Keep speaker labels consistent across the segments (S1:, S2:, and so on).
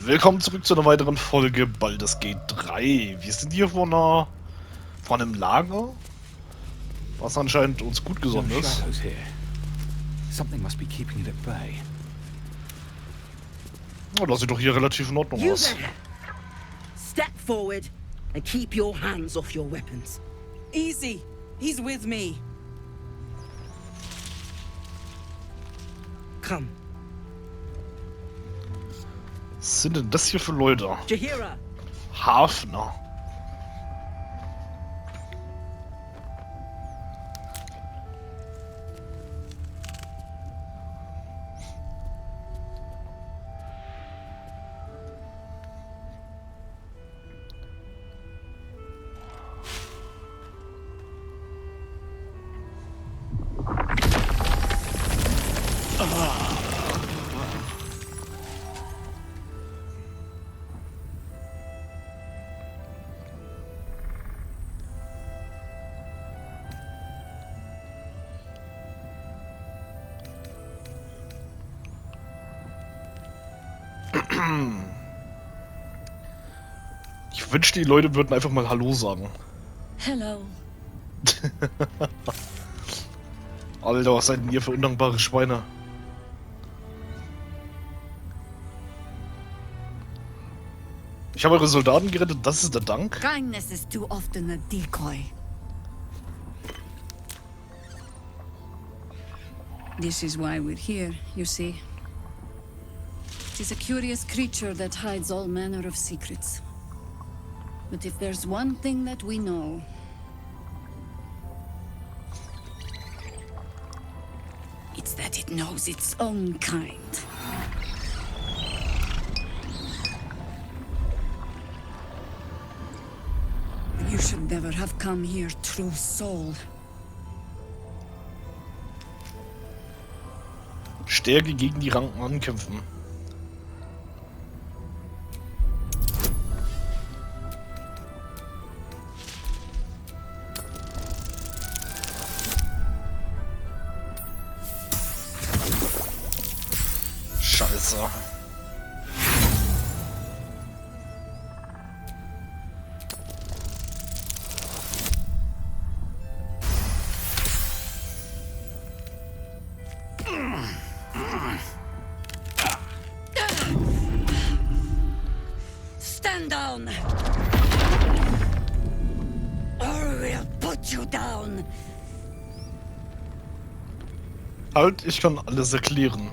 S1: Willkommen zurück zu einer weiteren Folge Baldurs geht 3. Wir sind hier vor einem Lager, was anscheinend uns gut gesonnen ist. Oh, das sieht doch hier relativ in Ordnung aus.
S2: Step forward and keep your hands off your weapons.
S3: Easy. He's with me.
S2: Come.
S1: Was sind denn das hier für Leute?
S2: Jahira.
S1: Hafner. Ich wünschte, die Leute würden einfach mal Hallo sagen.
S3: Hello.
S1: Alter, was seid denn ihr für undankbare Schweine? Ich habe eure Soldaten gerettet, das ist der Dank?
S3: Kindness is too often a decoy. This is why we're here, you see. It is a curious creature that hides all manner of secrets. But if there's one thing that we know, it's that it knows its own kind. You should never have come here, true soul.
S1: Stärke gegen die Ranken ankämpfen. Scheiße.
S2: Stand down. Or we'll put you down.
S1: Halt, ich kann alles erklären.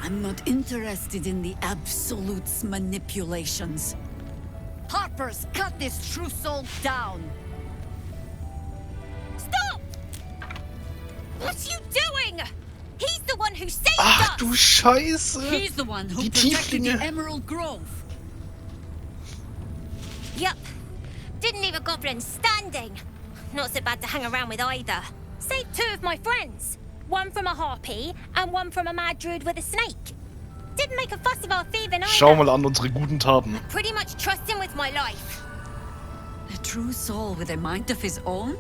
S3: I'm not interested in the Absolute's manipulations. Harpers, cut this true soul down!
S4: Stop! What are you doing? He's the one who saved
S1: Ach
S4: us!
S1: du Scheiße!
S3: He's the one who
S1: Die
S3: protected the
S1: Tieflinge!
S3: Emerald Grove.
S4: Yep. Didn't leave a goblin standing. Not so bad to hang around with either. Saved two of my friends. One from a harpy and one from a mad druid with a snake. Didn't make a fuss of our thieving either.
S1: Schau mal an unsere guten Taten.
S4: Pretty much trust him with my life.
S3: A true soul with a mind of his own?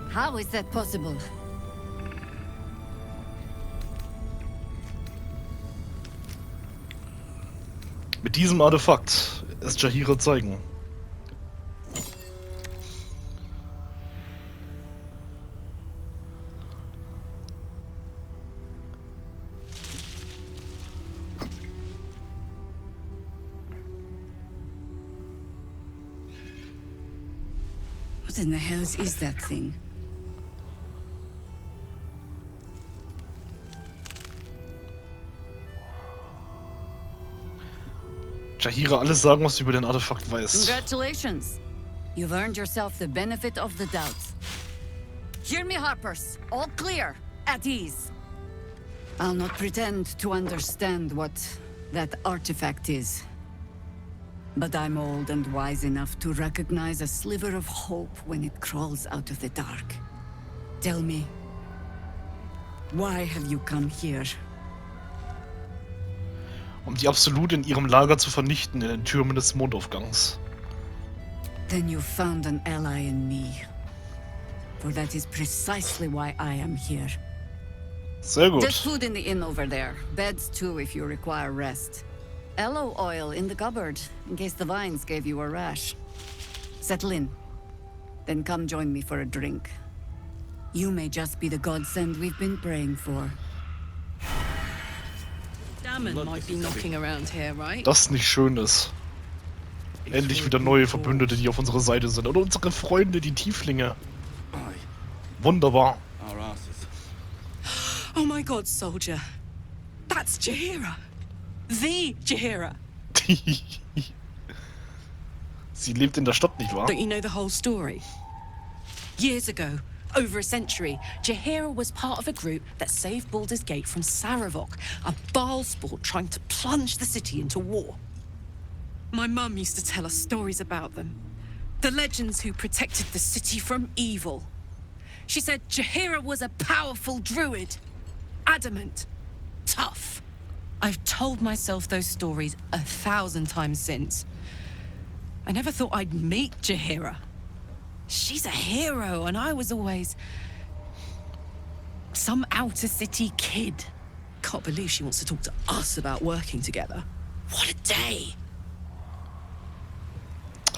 S3: How is that possible?
S1: Mit diesem Artefakt es Jahira zeigen.
S3: What in the hells is that thing?
S1: Jahira alles sagen, was du über den Artefakt weißt.
S3: Congratulations. You've earned yourself the benefit of the doubt. Hear me, Harpers. All clear. At ease. I'll not pretend to understand what that artifact is. But I'm old and wise enough to recognize a sliver of hope when it crawls out of the dark. Tell me, why have you come here?
S1: Um die Absolute in ihrem Lager zu vernichten in den Türmen des Mondaufgangs.
S3: Then you found an ally in me. For that is precisely why I am here.
S1: Sehr gut.
S3: There's food in the inn over there. Beds too if you require rest. Aloe oil in the cupboard in case the vines gave you a rash. Settle in. Then come join me for a drink. You may just be the godsend we've been praying for.
S5: Damon might be knocking around here, right?
S1: Das nicht schön ist. Endlich wieder neue Verbündete, die auf unserer Seite sind. Oder unsere Freunde, die Tieflinge. Wunderbar.
S5: Oh my god, soldier. That's Jaheira. The Jaheira.
S1: Sie lebt in der Stadt, nicht wahr?
S5: Don't you know the whole story? Years ago, over a century, Jaheira was part of a group that saved Baldur's Gate from Saravok, a Baalsport trying to plunge the city into war. My mum used to tell us stories about them. The legends who protected the city from evil. She said Jaheira was a powerful druid. Adamant. Tough. I've told myself those stories 1,000 times since. I never thought I'd meet Jaheira. She's a hero, and I was always some outer city kid. Can't believe she wants to talk to us about working together. What a day!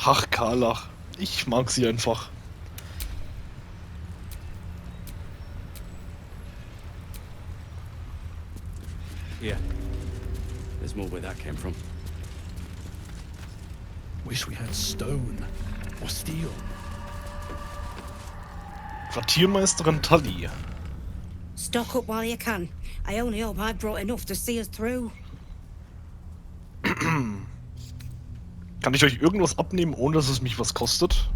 S1: Ach, Karlach. Ich mag sie einfach.
S6: Yeah. There's more where that came from.
S7: Wish we had stone or steel.
S1: Quartiermeisterin Tully.
S2: Stock up while you can. I only hope I brought enough to see us through.
S1: Kann ich euch irgendwas abnehmen, ohne dass es mich was kostet?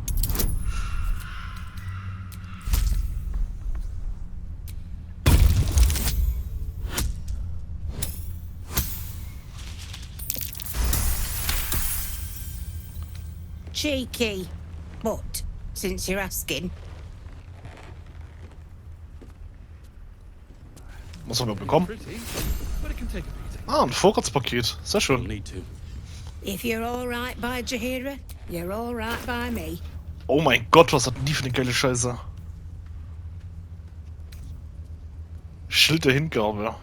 S2: Cheeky. But, since you're asking,
S1: Was haben wir bekommen?
S7: Pretty, but it can take a beating.
S1: Ah, ein Vorratspaket. Sehr
S6: Don't
S1: schön.
S6: need to.
S2: if you're all right by Jaheira, you're all right by me.
S1: Oh mein Gott, was hat denn die für eine geile Scheiße? Schild der Hingabe.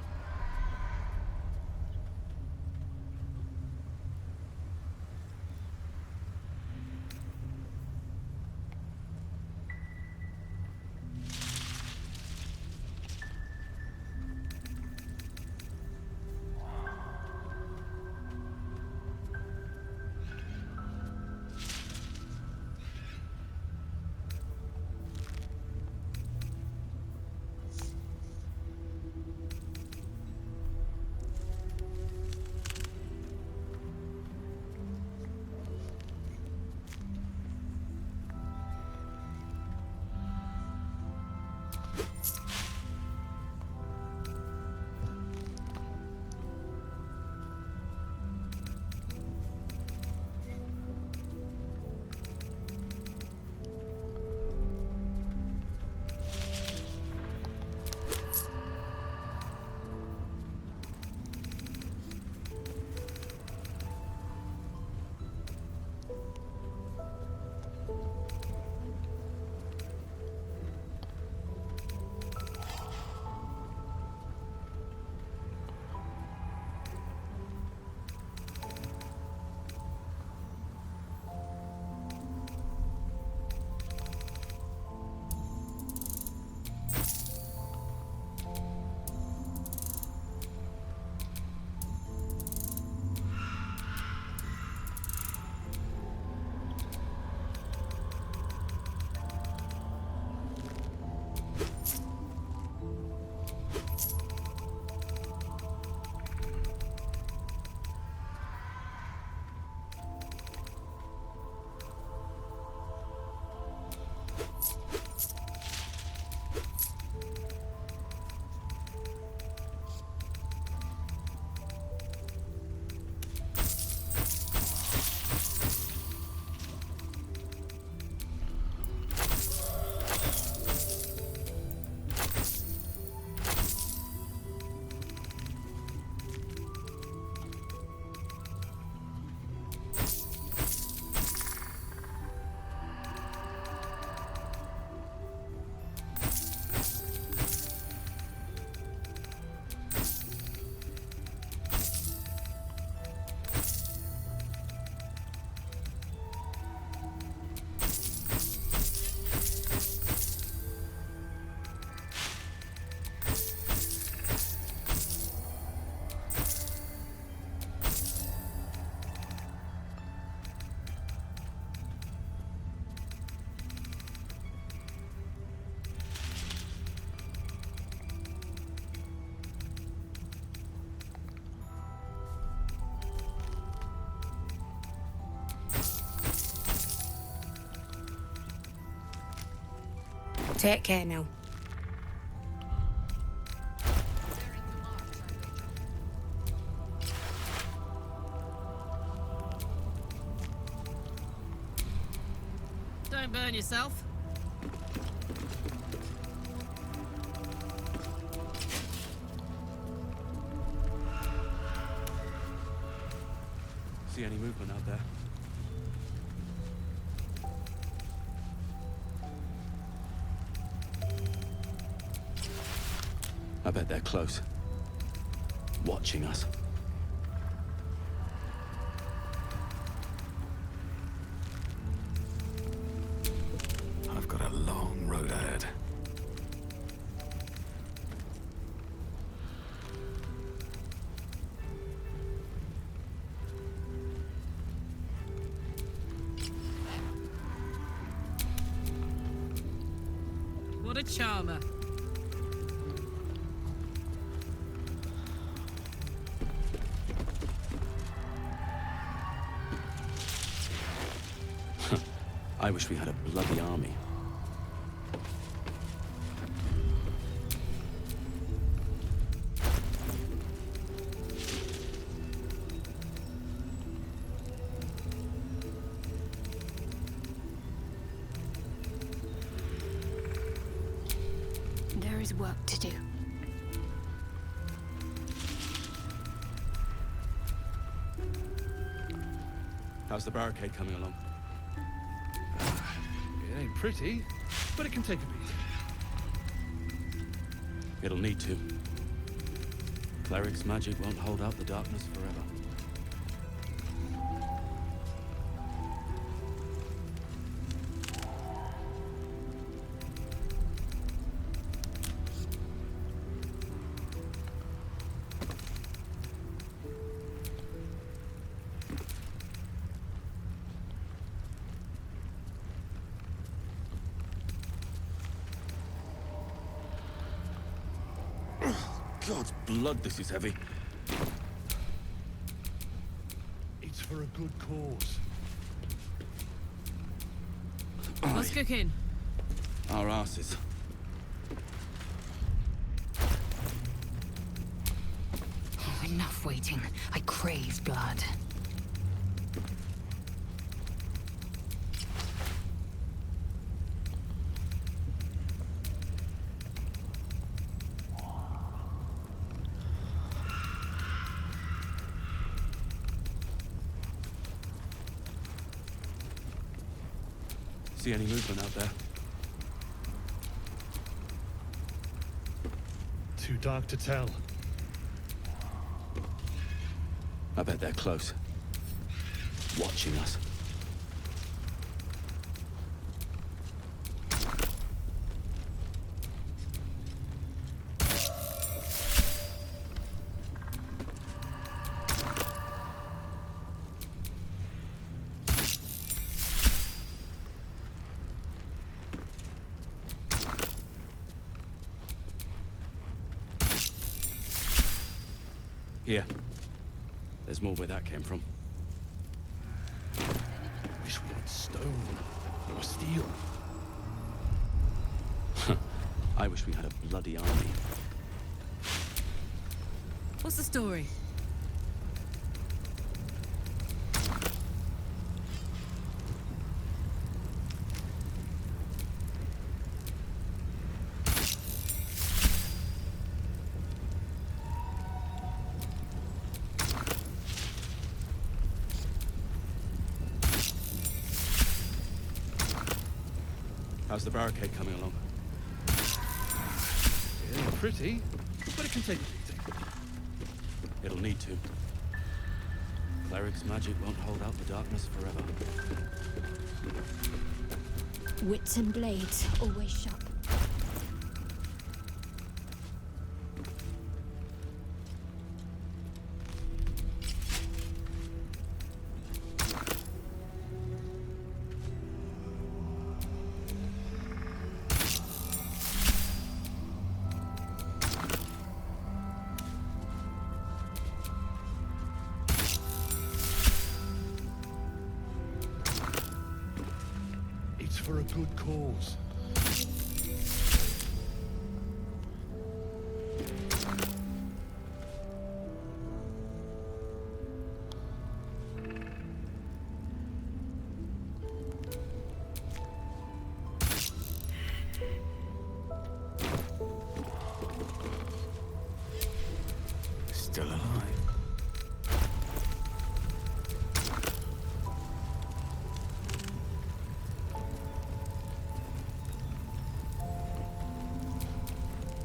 S8: Take care now.
S5: Don't burn yourself.
S6: See any movement out there? I bet they're close. Watching us.
S7: I've got a long road ahead.
S5: What a charmer.
S6: I wish we had a bloody army.
S9: There is work to do.
S6: How's the barricade coming along?
S7: It ain't pretty, but it can take a beating.
S6: It'll need to. Cleric's magic won't hold out the darkness forever. God's blood, this is heavy.
S7: It's for a good cause.
S5: What's cooking?
S6: Our asses.
S9: Oh, enough waiting. I crave blood.
S6: See any movement out there?
S7: Too dark to tell.
S6: I bet they're close. Watching us. Here. There's more where that came from.
S7: Wish we had stone or steel.
S6: I wish we had a bloody army.
S5: What's the story?
S6: How's the barricade coming along?
S7: It ain't pretty, but it can take a beating.
S6: It'll need to. Cleric's magic won't hold out the darkness forever.
S9: Wits and blades, always sharp.
S7: It's for a good cause.
S6: Still alive.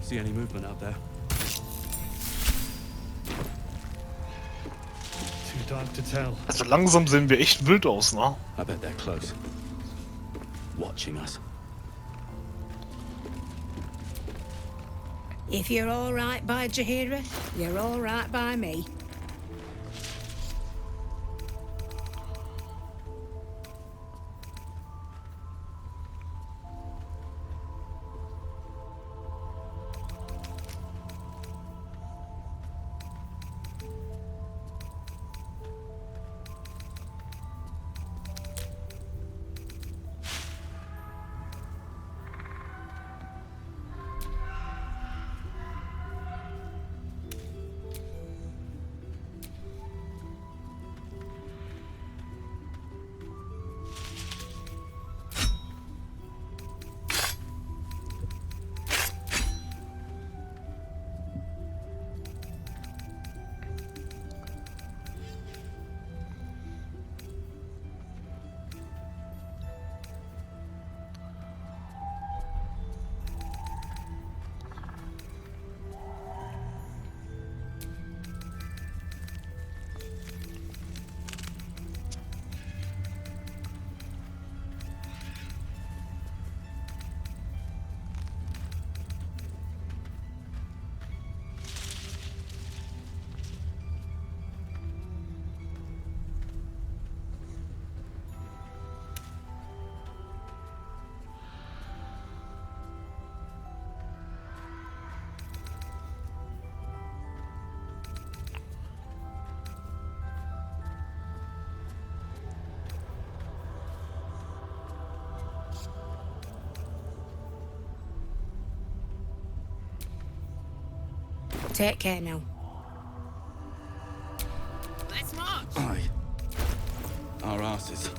S6: See any movement out there?
S7: Too dark to tell.
S1: Also langsam sehen wir echt wild aus, ne?
S6: I bet they're close. Watching us.
S2: If you're all right by Jaheira, you're all right by me. Take care now.
S9: Let's march!
S6: Aye. Our asses.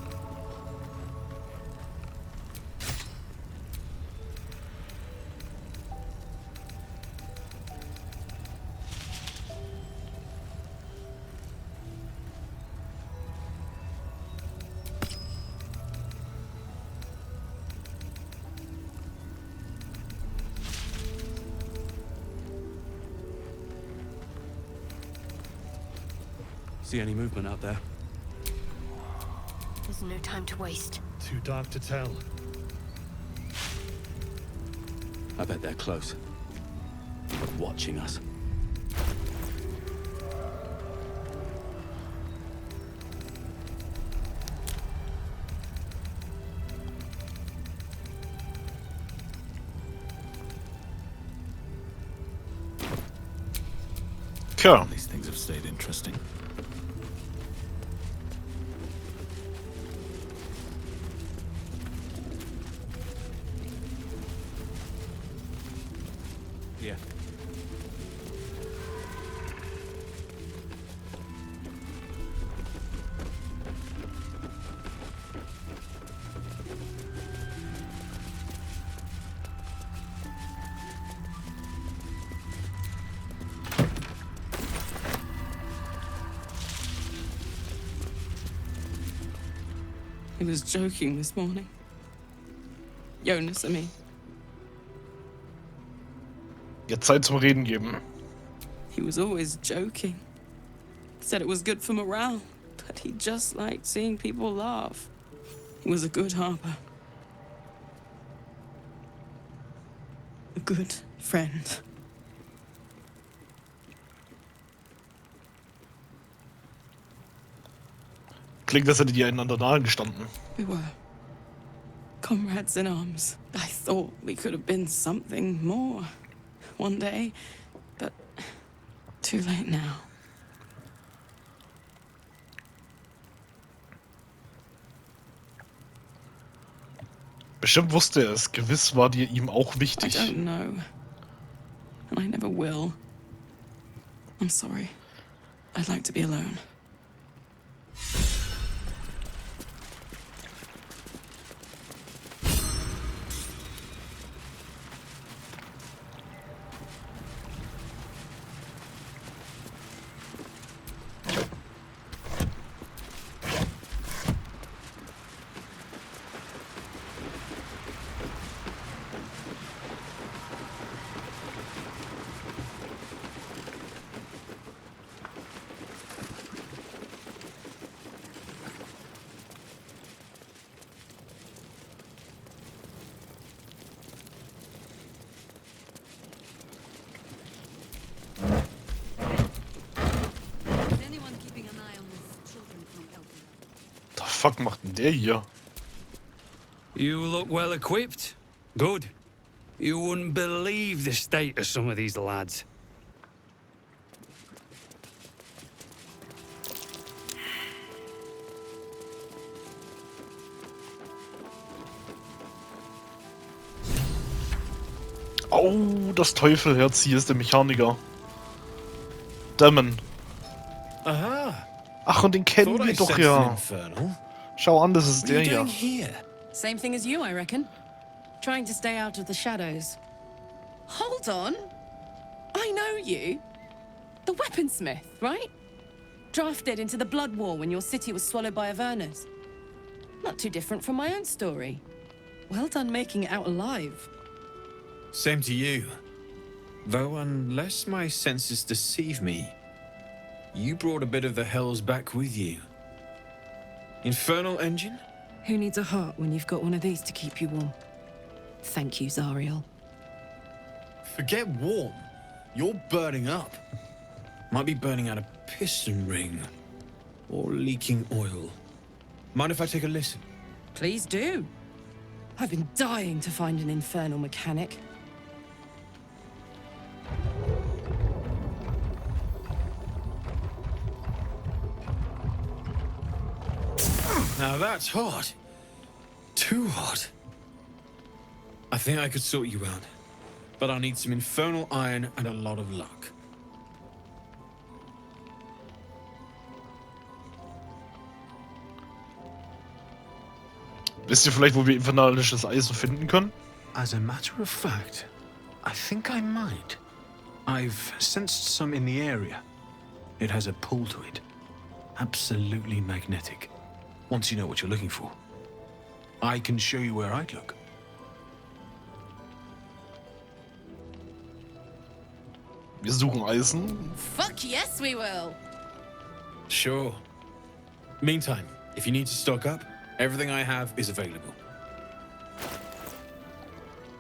S6: See any movement out there?
S9: There's no time to waste.
S7: Too dark to tell.
S6: I bet they're close. Watching us.
S1: Cool.
S8: These things have stayed interesting.
S6: Here.
S5: He was joking this morning. Jonas, I mean.
S1: Jetzt Zeit zum Reden geben.
S5: He was always joking. Said it was good for morale, but he just liked seeing people laugh. He was a good harper. A good friend.
S1: Klingt, als hättet ihr einander nahe gestanden.
S5: We were comrades in arms. I thought we could have been something more one day, but too late now.
S1: Bestimmt wusste er es. Gewiss war dir ihm auch
S5: I
S1: wichtig.
S5: don't know, and I never will. I'm sorry. I'd like to be alone.
S1: fuck macht denn der hier?
S6: You look well equipped. Good. You wouldn't believe the state of some of these lads.
S1: Oh, das Teufelherz, hier ist der Mechaniker. Dämmen.
S8: Aha.
S1: Ach, und den kennen
S8: Thought I
S1: wir doch
S8: sensed an
S1: ja.
S8: infernal.
S1: Schau an, das ist
S8: What are
S1: der
S8: you doing
S1: hier.
S8: here?
S5: Same thing as you, I reckon. Trying to stay out of the shadows. Hold on. I know you. The weaponsmith, right? Drafted into the blood war when your city was swallowed by Avernus. Not too different from my own story. Well done making it out alive.
S8: Same to you. Though unless my senses deceive me, you brought a bit of the hells back with you. Infernal engine?
S5: Who needs a heart when you've got one of these to keep you warm? Thank you, Zariel.
S8: Forget warm. You're burning up. Might be burning out a piston ring. Or leaking oil. Mind if I take a listen?
S5: Please do. I've been dying to find an infernal mechanic.
S8: Now that's hot. Too hot. I think I could sort you out. But I'll need some infernal iron and a lot of luck.
S1: Wisst ihr vielleicht, wo wir infernalisches Eisen finden können?
S10: As a matter of fact, I think I might. I've sensed some in the area. It has a pull to it. Absolutely magnetic. Once you know what you're looking for, I can show you where I'd look.
S1: Wir suchen Eisen.
S5: Fuck yes, we will.
S8: Sure. Meantime, if you need to stock up, everything I have is available.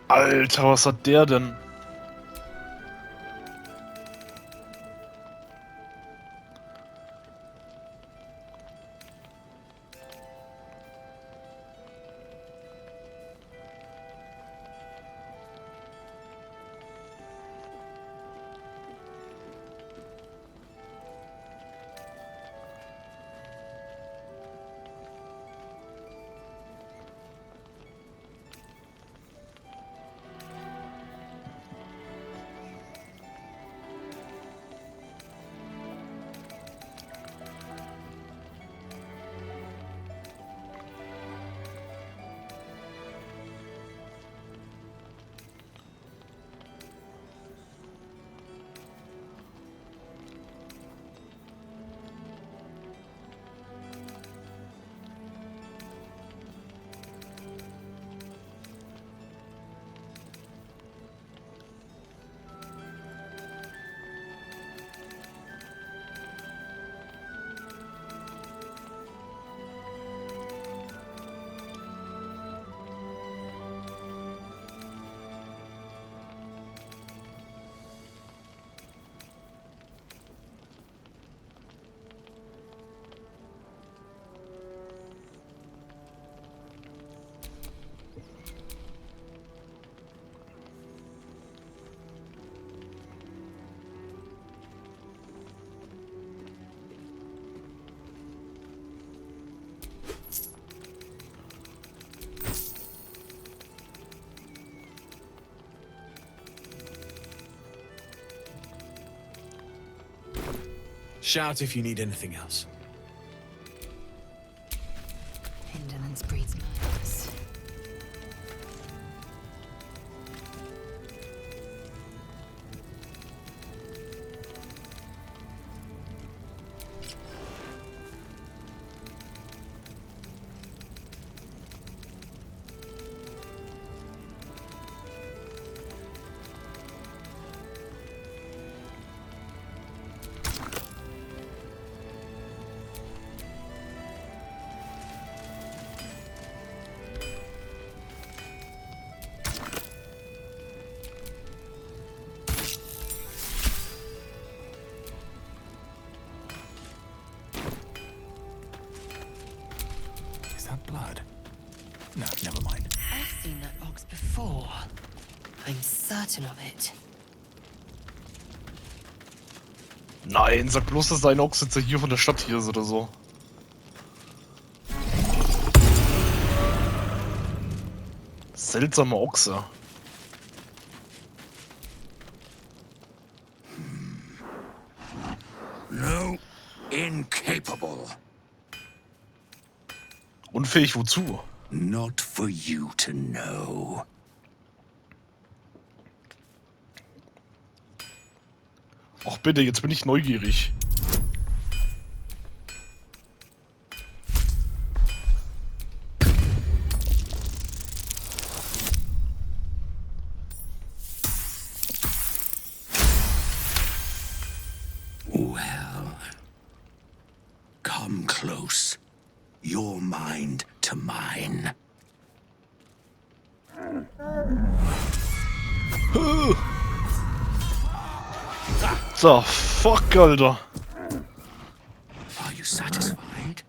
S1: Alter, was hat der denn?
S8: Shout if you need anything else.
S9: Indolence breeds madness. I'm certain of it.
S1: Nein, sag bloß, dass dein Ochs jetzt hier von der Stadt hier ist oder so. Seltsamer Ochse.
S11: No, incapable.
S1: Unfähig wozu?
S11: Not for you to know.
S1: Ach bitte, jetzt bin ich neugierig.
S11: Well, come close. Your mind to mine.
S1: The fuck, Alter.
S11: Are you satisfied?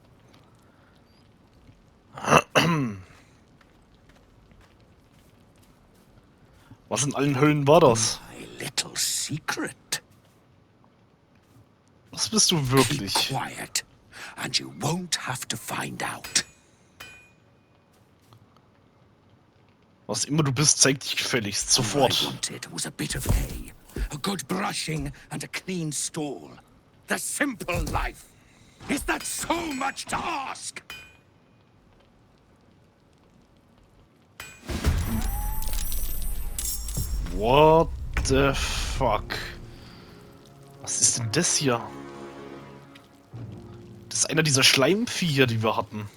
S1: Was in allen Höllen war das?
S11: My little secret.
S1: Was bist du
S11: Keep
S1: wirklich?
S11: quiet, and you won't have to find out.
S1: Was immer du bist, zeig dich gefälligst.
S11: All I
S1: Sofort.
S11: wanted was a bit of hay, a good brushing, and a clean stall. The simple life. Is that so much to ask?
S1: What the fuck? Was ist denn das hier? Das ist einer dieser Schleimviecher, die wir hatten.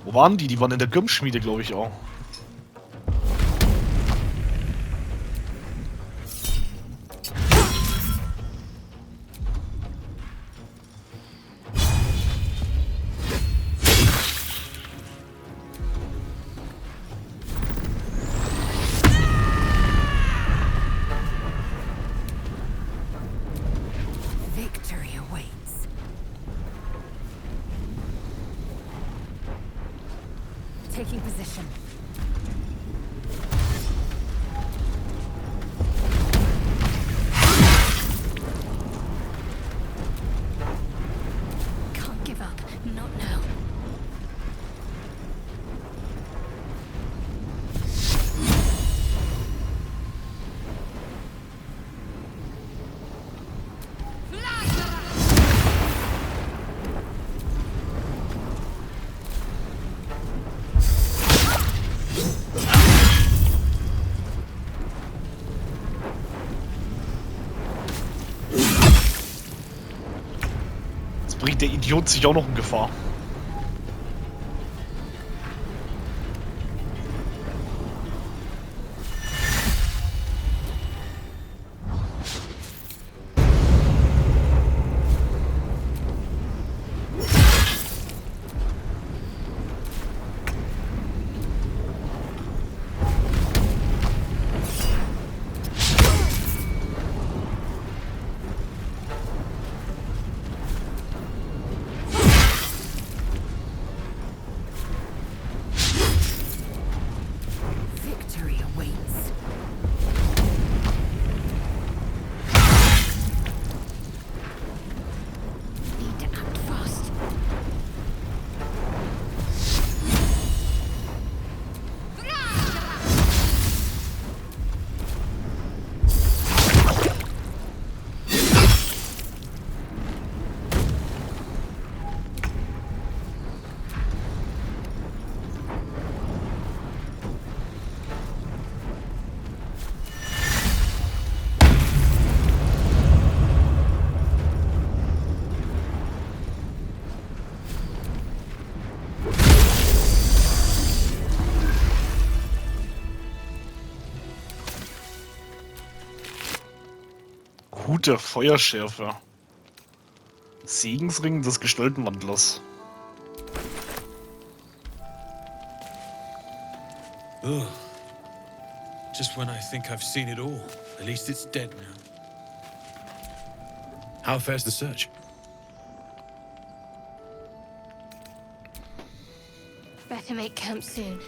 S1: Wo waren die? Die waren in der Gömmschmiede, glaube ich auch.
S9: Victory awaits. Taking position. Can't give up. Not now.
S1: Jetzt bringt der Idiot sich auch noch in Gefahr.
S9: Victory awaits. Need to act fast.
S1: Hut der Feuerschärfe. Segensring des Gestaltenwandlers.
S8: Ugh. Just when I think I've seen it all. At least it's dead now. How fares the search?
S4: Better make camp soon.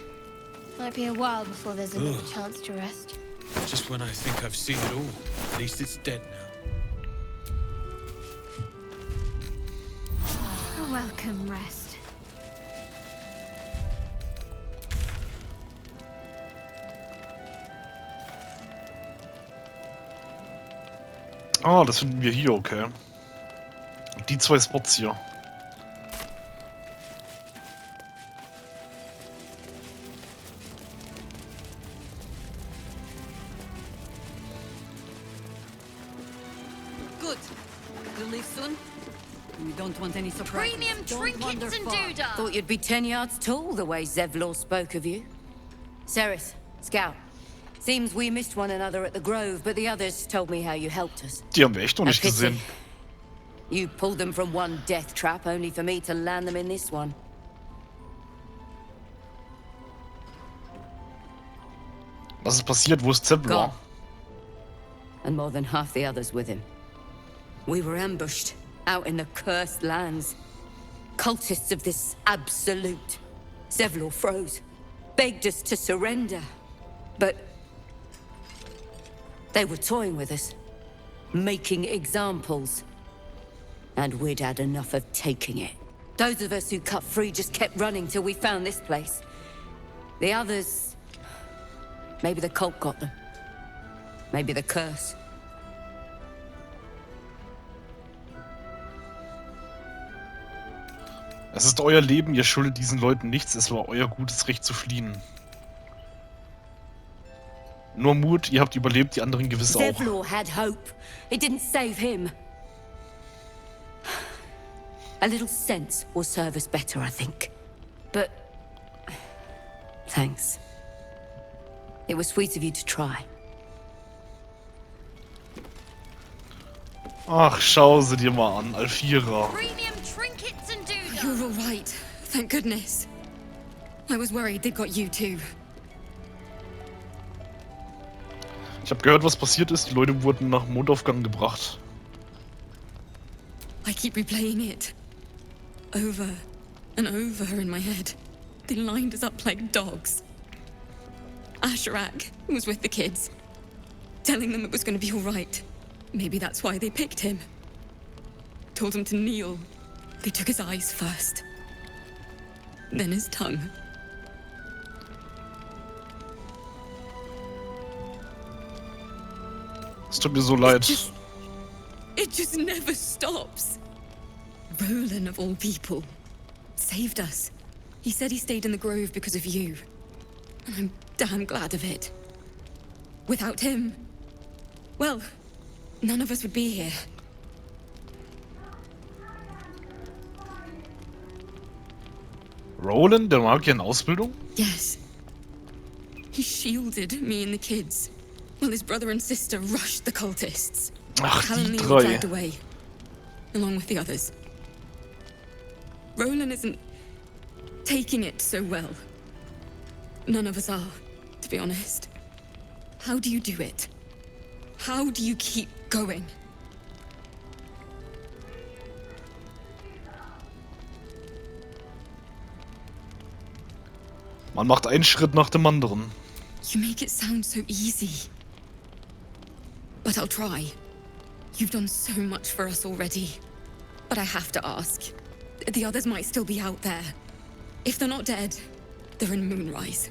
S4: Might be a while before there's another chance to rest.
S8: Just when I think I've seen it all. At least it's dead now.
S4: A welcome rest.
S1: Ah, das finden wir hier, okay. Die 2 Spots hier.
S3: Good. You'll leave soon? We don't want any surprises.
S4: Premium
S3: Don't
S4: trinkets
S3: wander
S4: and
S3: far.
S4: doodah.
S3: Thought you'd be 10 yards tall the way Zevlor spoke of you. Ceres, Scout. Seems we missed one another at the Grove, but the others told me how you helped us.
S1: Die haben wir echt noch nicht gesehen.
S3: You pulled them from one death trap, only for me to land them in this one.
S1: Was ist passiert? Wo ist Zevlor?
S3: Gone. And more than half the others with him. We were ambushed out in the cursed lands. Cultists of this absolute. Zevlor froze, begged us to surrender. But they were toying with us, making examples. And we'd had enough of taking it. Those of us who cut free just kept running till we found this place. The others... maybe the cult got them. Maybe the curse.
S1: Es ist euer Leben, ihr schuldet diesen Leuten nichts, es war euer gutes Recht zu fliehen. Nur Mut, ihr habt überlebt, die anderen gewiss auch.
S3: Zevlor had hope. It didn't save him. A little sense will serve us better, I think. But... thanks. It was sweet of you to try.
S1: Ach, schau sie dir mal an, Alfira.
S4: Premium trinkets and doodah.
S9: You're all right. Thank goodness. I was worried they'd got you too.
S1: Ich habe gehört, was passiert ist. Die Leute wurden nach Mondaufgang gebracht.
S9: I keep replaying it. Over and over in my head. They lined us up like dogs. Asherak was with the kids, telling them it was going to be all right. Maybe that's why they picked him. Told him to kneel. They took his eyes first. Then his tongue.
S1: Es tut mir so leid.
S9: It just never stops. Roland, of all people, saved us. He said he stayed in the grove because of you. And I'm damn glad of it. Without him, well, none of us would be here.
S1: Roland, der Magier in Ausbildung?
S9: Yes. He shielded me and the kids, while his brother and sister rushed the cultists.
S1: Ach,
S9: Hal and
S1: die
S9: Neil
S1: drei.
S9: dragged away, along with the others. Roland isn't taking it so well. None of us are, to be honest. How do you do it? How do you keep going?
S1: Man macht einen Schritt nach dem anderen.
S9: You make it sound so easy. But I'll try. You've done so much for us already. But I have to ask. The others might still be out there. If they're not dead, they're in Moonrise.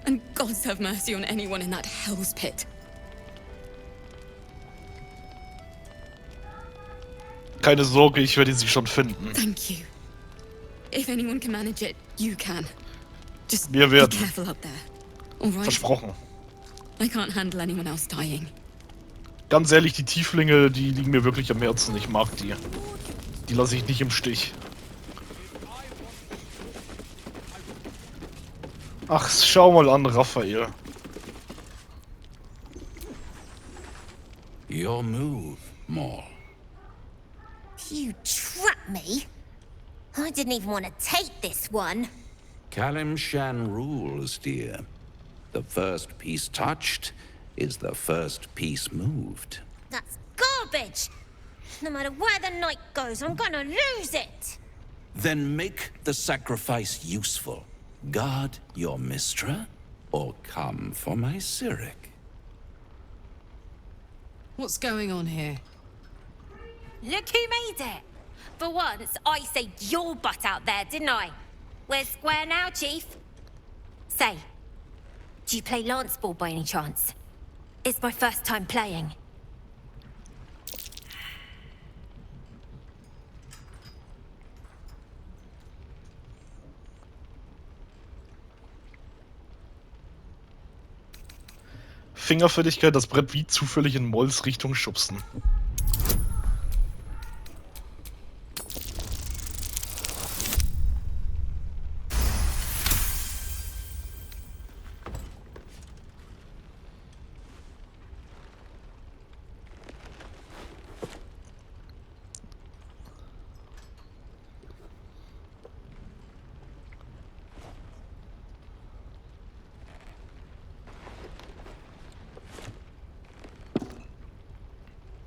S9: And gods have mercy on anyone in that hell's pit.
S1: Keine Sorge, ich werde sie schon finden.
S9: Thank you. If anyone can manage it, you can. Just
S1: Wir
S9: be
S1: werden.
S9: careful up there. All right?
S1: Versprochen.
S9: I can't handle anyone else dying.
S1: Ganz ehrlich, die Tieflinge, die liegen mir wirklich am Herzen. Ich mag die. Die lasse ich nicht im Stich. Ach, schau mal an, Raphael.
S11: Your move, Maul.
S4: You trapped me? I didn't even want to take this one.
S12: Kalimshan rules, dear. The first piece touched is the first piece moved.
S4: That's garbage. No matter where the night goes, I'm gonna lose it.
S12: Then make the sacrifice useful. Guard your mistra, or come for my Cyric?
S5: What's going on here?
S4: Look who made it! For once, I saved your butt out there, didn't I? We're square now, Chief. Say, do you play lance ball by any chance? It's my first time playing.
S1: Fingerfertigkeit, das Brett wie zufällig in Molls Richtung schubsen.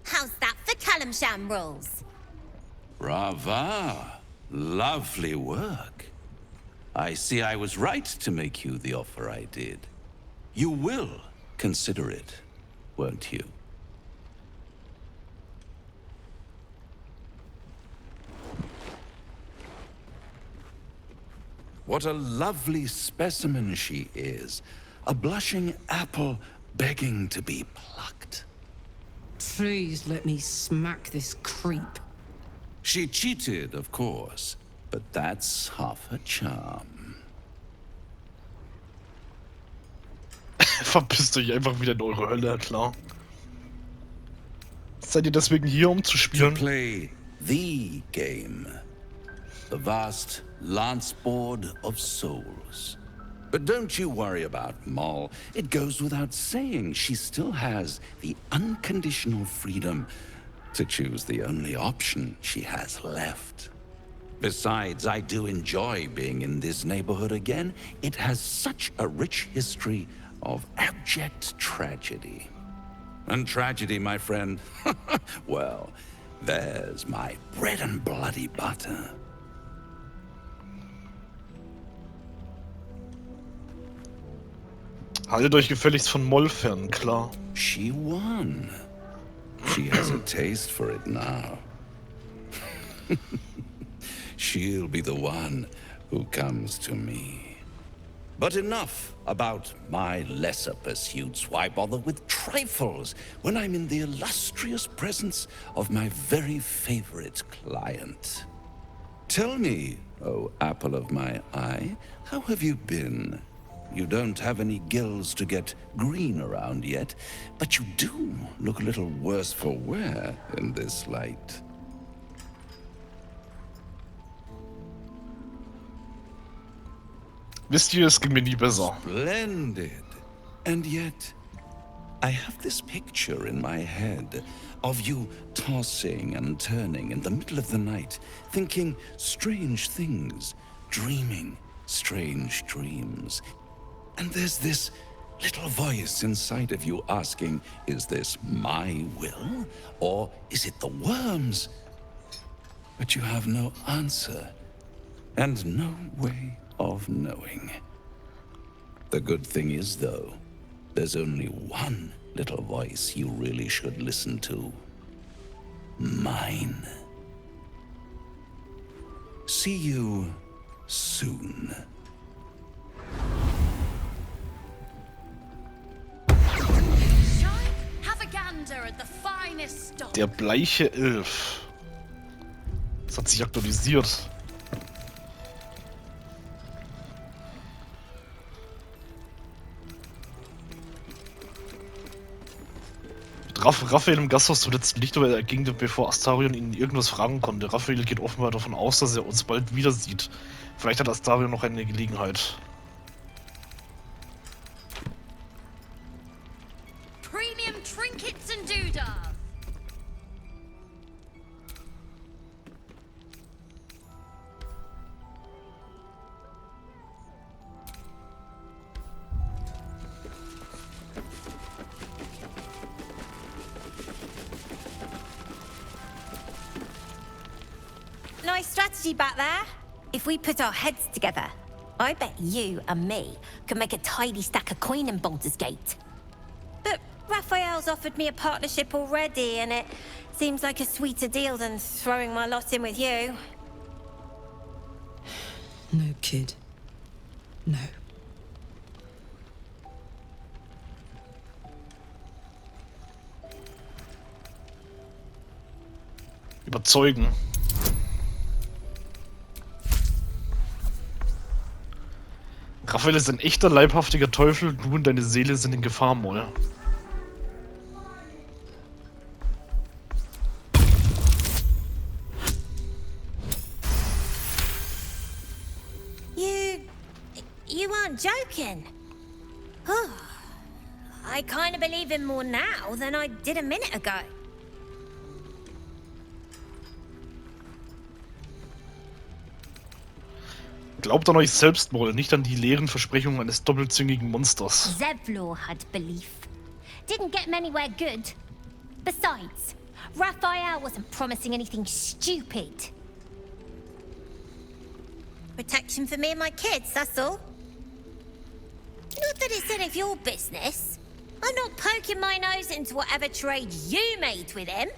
S4: How's that for Kalimsham rules?
S12: Brava! Lovely work. I see I was right to make you the offer I did. You will consider it, won't you? What a lovely specimen she is. A blushing apple begging to be plucked.
S5: Please let me smack this creep.
S12: She cheated, of course, but that's half her charm.
S1: Verpisst euch einfach wieder in eure Hölle, klar. Seid ihr deswegen hier, um zu spielen?
S12: To play the game. The vast lance board of souls. But don't you worry about Moll. It goes without saying she still has the unconditional freedom to choose the only option she has left. Besides, I do enjoy being in this neighborhood again. It has such a rich history of abject tragedy. And tragedy, my friend, well, there's my bread and bloody butter.
S1: Haltet euch gefälligst von Moll fern, klar.
S12: She won. She has a taste for it now. She'll be the one who comes to me. But enough about my lesser pursuits. Why bother with trifles when I'm in the illustrious presence of my very favorite client? Tell me, oh apple of my eye, how have you been? You don't have any gills to get green around yet, but you do look a little worse for wear in this light.
S1: Wisst ihr, es ging mir nie besser.
S12: Splendid. And yet, I have this picture in my head of you tossing and turning in the middle of the night, thinking strange things, dreaming strange dreams. And there's this little voice inside of you asking, is this my will, or is it the worms? But you have no answer, and no way of knowing. The good thing is, though, there's only one little voice you really should listen to. Mine. See you soon.
S1: Der bleiche Elf. Das hat sich aktualisiert. Mit Raphael im Gasthaus zuletzt Licht, aber er ging, bevor Astarion ihn irgendwas fragen konnte. Raphael geht offenbar davon aus, dass er uns bald wieder sieht. Vielleicht hat Astarion noch eine Gelegenheit.
S3: Premium trinkets and doodah.
S4: Nice strategy back there. If we put our heads together, I bet you and me could make a tidy stack of coin in Baldur's Gate. But Raphael's offered me a partnership already, and it seems like a sweeter deal than throwing my lot in with you.
S5: No, kid. No.
S1: Überzeugen. Raphael ist ein echter leibhaftiger Teufel, du und deine Seele sind in Gefahr, Moll.
S4: You aren't joking? I kind of believe him more now than I did a minute ago.
S1: Glaubt an euch selbst, Moll, nicht an die leeren Versprechungen eines doppelzüngigen Monsters.
S4: Zevlor had belief. Didn't get him anywhere good. Besides, Raphael wasn't promising anything stupid. Protection for me and my kids, that's all. Not that it's any of your business. I'm not poking my nose into whatever trade you made with him.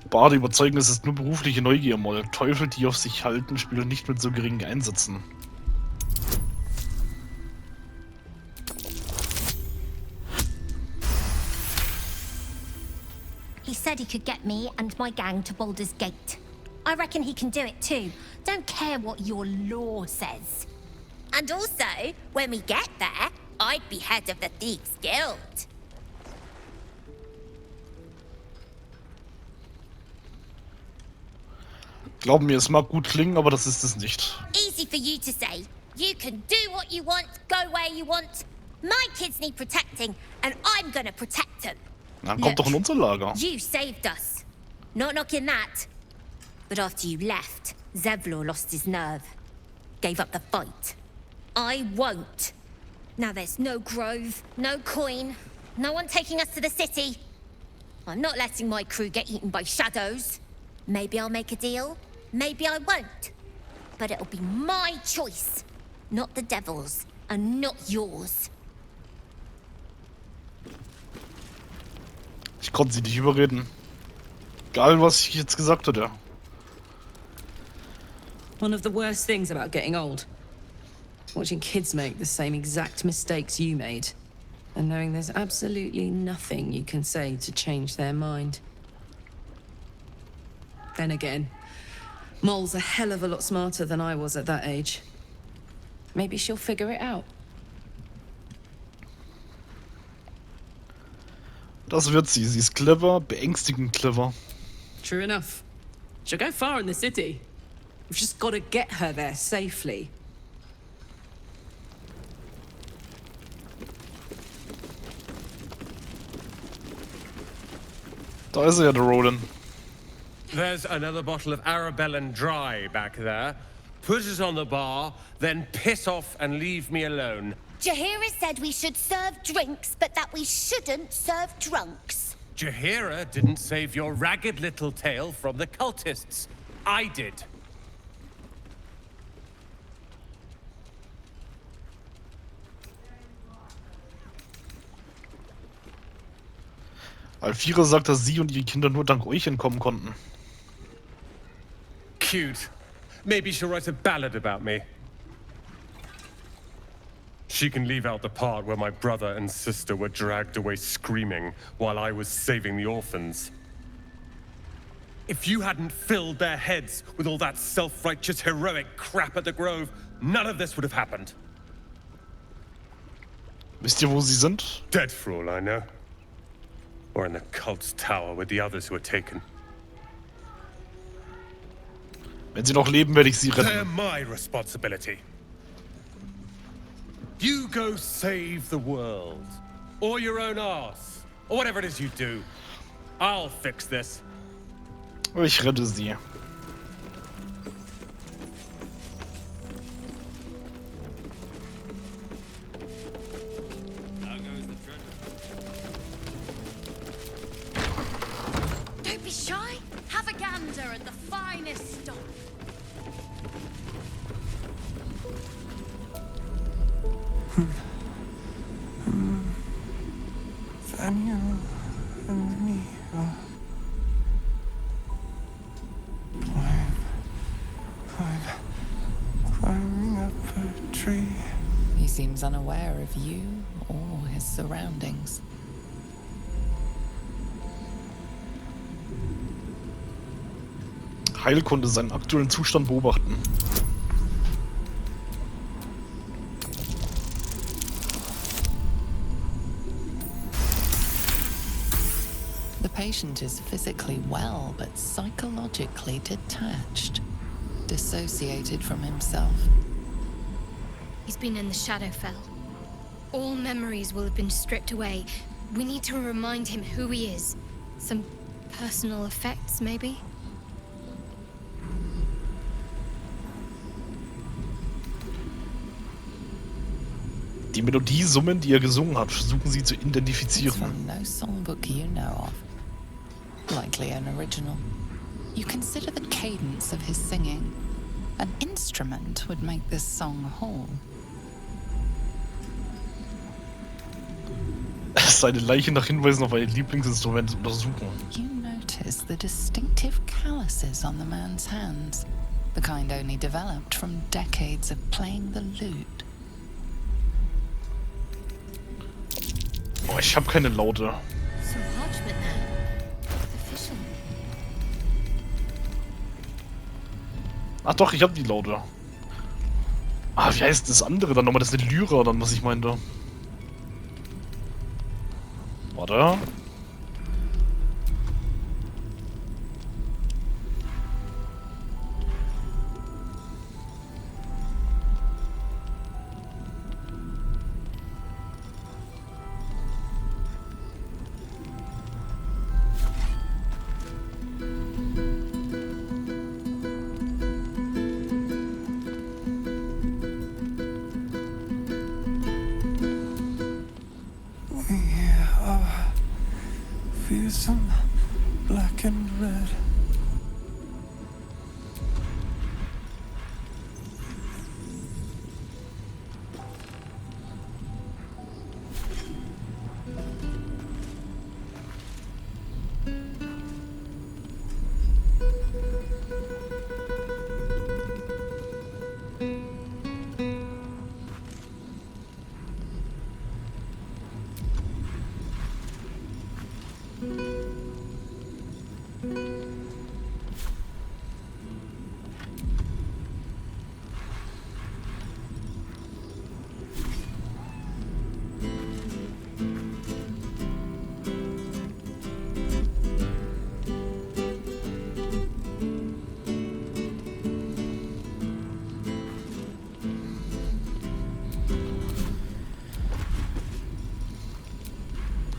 S1: Bade überzeugen, es ist nur berufliche Neugier, Moll. Teufel, die auf sich halten, spielen nicht mit so geringen Einsätzen.
S4: He said he could get me and my gang to Baldur's Gate. I reckon he can do it too. Don't care what your law says. And also, when we get there, I'd be head of the Thieves Guild.
S1: Glauben mir, es mag gut klingen, aber das ist es nicht.
S4: Easy for you to say. You can do what you want, go where you want. My kids need protecting, and I'm gonna protect them.
S1: Dann kommt doch in unser Lager.
S4: You saved us. Not knocking that. But after you left, Zevlor lost his nerve. Gave up the fight. I won't. Now there's no grove, no coin, no one taking us to the city. I'm not letting my crew get eaten by shadows. Maybe I'll make a deal, maybe I won't. But it'll be my choice, not the devil's, and not yours.
S1: Ich konnte sie nicht überreden. Egal, was ich jetzt gesagt hätte.
S5: One of the worst things about getting old. Watching kids make the same exact mistakes you made. And knowing there's absolutely nothing you can say to change their mind. Then again, Moll's a hell of a lot smarter than I was at that age. Maybe she'll figure it out.
S1: Das wird sie. Sie ist clever, beängstigend clever.
S5: True enough. She'll go far in the city. We've just got to get her there safely.
S1: Da ist er ja, der Roland.
S13: There's another bottle of Arabellan Dry back there. Put it on the bar, then piss off and leave me alone.
S4: Jahira said we should serve drinks, but that we shouldn't serve drunks.
S13: Jahira didn't save your ragged little tail from the cultists. I did.
S1: Alfira sagt, dass sie und ihre Kinder nur dank euch entkommen konnten.
S13: Cute. Maybe she'll write a ballad about me. She can leave out the part where my brother and sister were dragged away screaming while I was saving the orphans. If you hadn't filled their heads with all that self-righteous heroic crap at the Grove, none of this would have happened.
S1: Wisst ihr, wo sie sind?
S13: Dead for all I know. Or in the cult's tower with the others who were taken.
S1: Wenn sie noch leben, werde ich sie
S13: They're
S1: retten.
S13: my responsibility. You go save the world. Or your own arse. Or whatever it is you do. I'll fix this.
S1: Ich rette sie.
S3: Don't be shy.
S9: are the finest stock.
S14: Daniel and me are climbing up a tree.
S15: He seems unaware of you or his surroundings.
S1: Heilkunde seinen aktuellen Zustand beobachten.
S15: The patient is physically well, but psychologically detached, dissociated from himself.
S9: He's been in the Shadowfell. All memories will have been stripped away. We need to remind him who he is. Some personal effects, maybe?
S1: Die Melodiesummen, die gesungen hat, versuchen sie zu identifizieren.
S15: From no songbook you know of. Likely an original. You consider the cadence of his singing. An instrument would make this song whole.
S1: Seine Leiche nach Hinweisen auf ein Lieblingsinstrument untersuchen.
S15: You notice the distinctive calluses on the man's hands. The kind only developed from decades of playing the lute.
S1: Oh, ich habe keine Laute.
S9: Some parchment there. Official.
S1: Ach doch, ich habe die Laute. Ah, wie heißt das andere dann nochmal? Das ist eine Lyra dann, was ich meinte. Warte.
S14: Fearsome, black and red.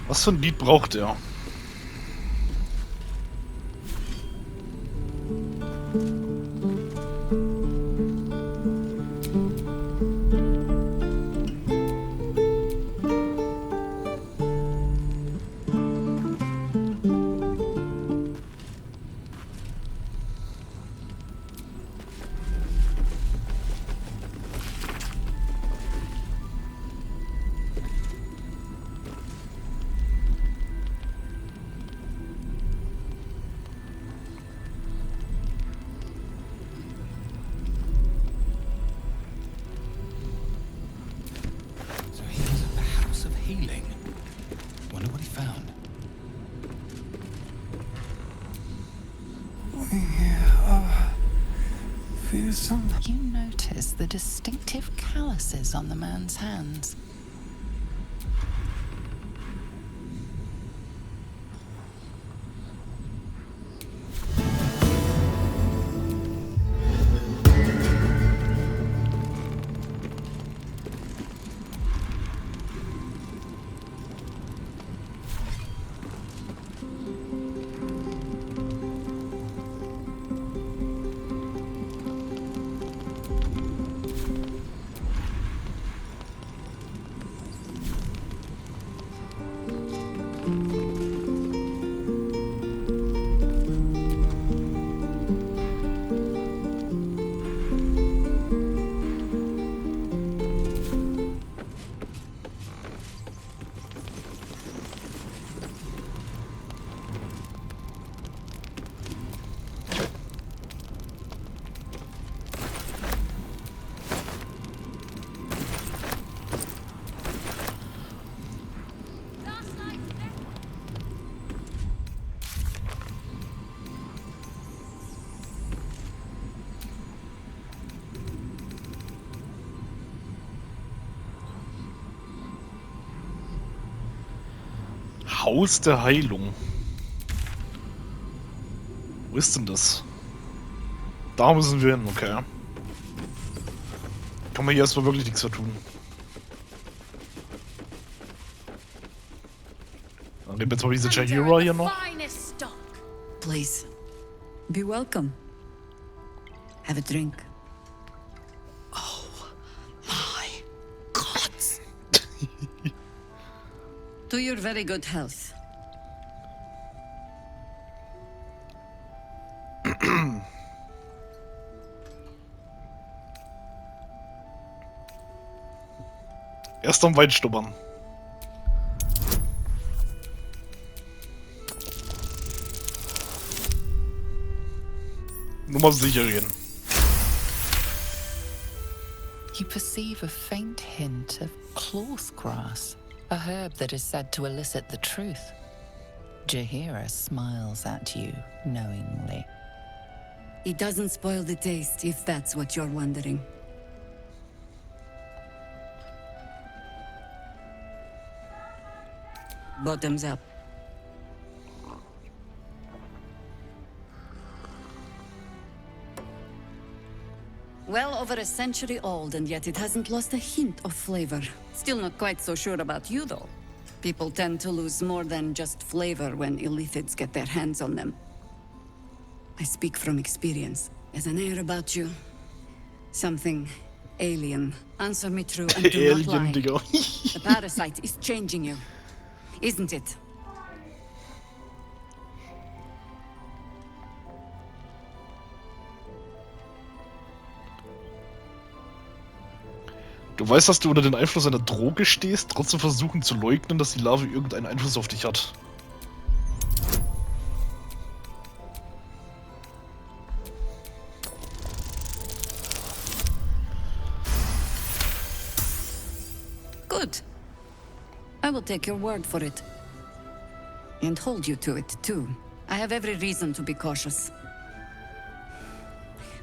S14: Was für ein Lied braucht er?
S15: You notice the distinctive calluses on the man's hands.
S1: Haus der Heilung. Wo ist denn das? Da müssen wir hin, okay. Kann man hier erstmal wirklich nichts mehr tun. Dann nehmen wir jetzt mal diese Jahira hier noch.
S3: Please, be welcome. Have a drink.
S5: Oh my God.
S3: To your very good health.
S1: Erst am Wein stubbern. Nur mal sicher gehen.
S15: You perceive a faint hint of cloth grass, a herb that is said to elicit the truth. Jahira smiles at you knowingly.
S3: It doesn't spoil the taste, if that's what you're wondering. Bottoms up. Well over a century old, and yet it hasn't lost a hint of flavor. Still not quite so sure about you, though. People tend to lose more than just flavor when illithids get their hands on them. I speak from experience. There's an air about you. Something alien. Answer me true and do not lie. The parasite is changing you, isn't it?
S1: Du weißt, dass du unter den Einfluss einer Droge stehst, trotzdem versuchen zu leugnen, dass die Larve irgendeinen Einfluss auf dich hat.
S3: Good. I will take your word for it. And hold you to it, too. I have every reason to be cautious.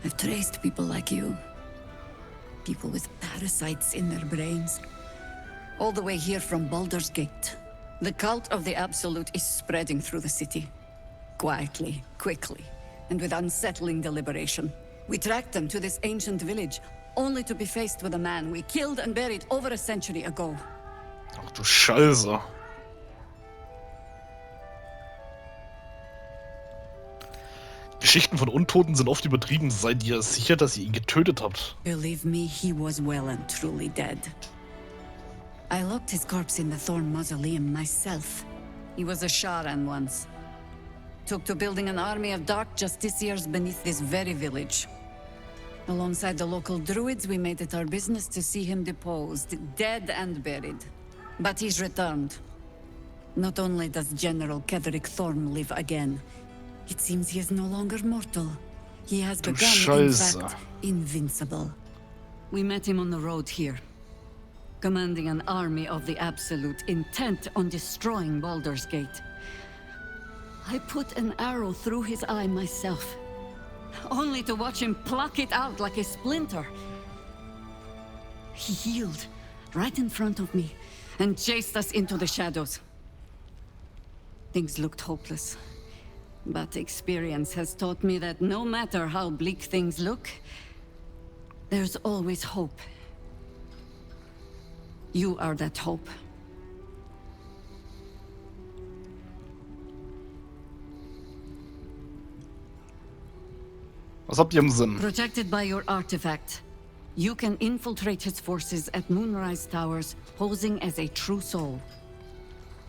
S3: I've traced people like you. People with parasites in their brains. All the way here from Baldurs Gate. The cult of the Absolute is spreading through the city. Quietly, quickly, and with unsettling deliberation. We tracked them to this ancient village, only to be faced with a man we killed and buried over a century ago.
S1: Ach du Scheiße. Geschichten von Untoten sind oft übertrieben. Seid ihr sicher, dass ihr ihn getötet habt?
S3: Believe me, he was well and truly dead. I locked his corpse in the Thorn Mausoleum myself. He was a Sharan once. Took to building an army of dark justiciars beneath this very village. Alongside the local druids, we made it our business to see him deposed, dead and buried. But he's returned. Not only does General Ketherick Thorn live again, it seems he is no longer mortal. He has become, in fact, invincible. We met him on the road here, commanding an army of the Absolute, intent on destroying Baldur's Gate. I put an arrow through his eye myself, only to watch him pluck it out like a splinter. He healed right in front of me and chased us into the shadows. Things looked hopeless. But experience has taught me that no matter how bleak things look, there's always hope. You are that hope.
S1: Was habt ihr im Sinn?
S3: Protected by your artifact, you can infiltrate his forces at Moonrise Towers, posing as a true soul.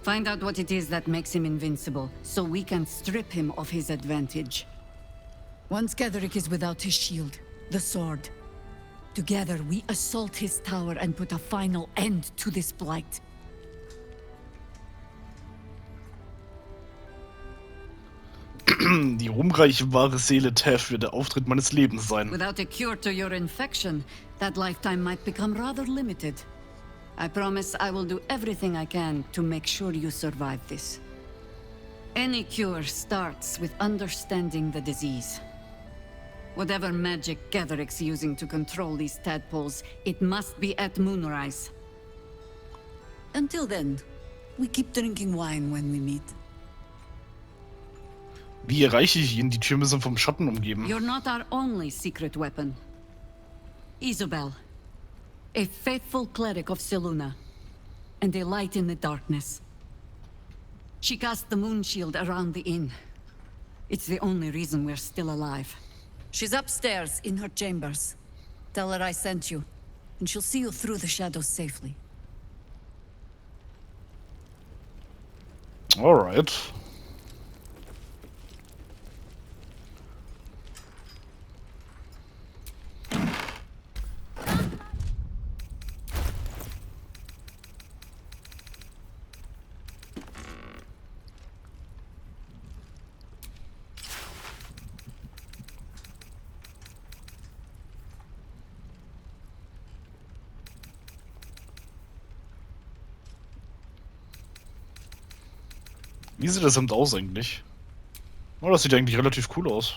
S3: Find out what it is that makes him invincible, so we can strip him of his advantage. Once Ketherick is without his shield, the sword, together we assault his tower and put a final end to this blight.
S1: Die ruhmreiche wahre Seele Tev wird der Auftritt meines Lebens sein.
S3: Without a cure to your infection, that lifetime might become rather limited. I promise I will do everything I can to make sure you survive this. Any cure starts with understanding the disease. Whatever magic Ketherick's using to control these tadpoles, it must be at Moonrise. Until then, We keep drinking wine when we meet.
S1: Wie erreiche ich ihn? Die Tür müssen vom Schatten umgeben.
S3: You're not our only secret weapon. Isabel, a faithful cleric of Seluna, and a light in the darkness. She cast the moon shield around the inn. It's the only reason we're still alive. She's upstairs in her chambers. Tell her I sent you, and she'll see you through the shadows safely.
S1: Alright. Wie sieht das Hemd aus eigentlich? Oh, das sieht eigentlich relativ cool aus.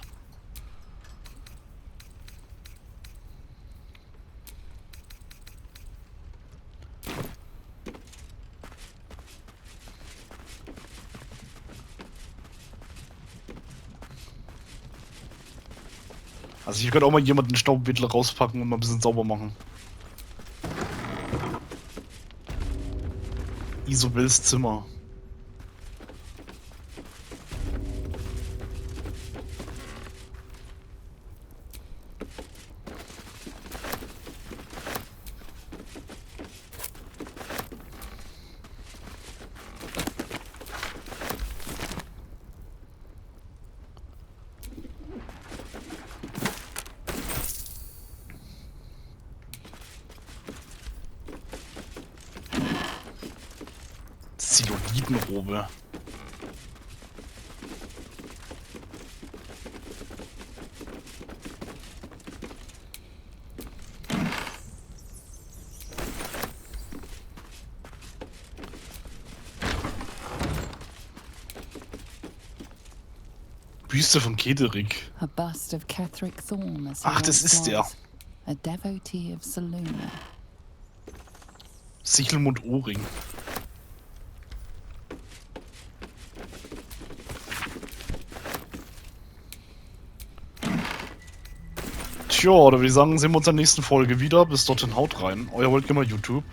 S1: Also hier könnte auch mal jemand einen Staubwedel rauspacken und mal ein bisschen sauber machen. Isabels Zimmer. Zylonitenrobe. Büste von Kederik.
S15: A bust of Catherick Thorn as he
S1: Ach, das
S15: once
S1: ist der.
S15: was, a devotee of Seluna.
S1: Sichelmund Ohrring. Tja, da würde ich sagen, sehen wir uns in der nächsten Folge wieder. Bis dorthin, haut rein. Euer VaultGamerYT.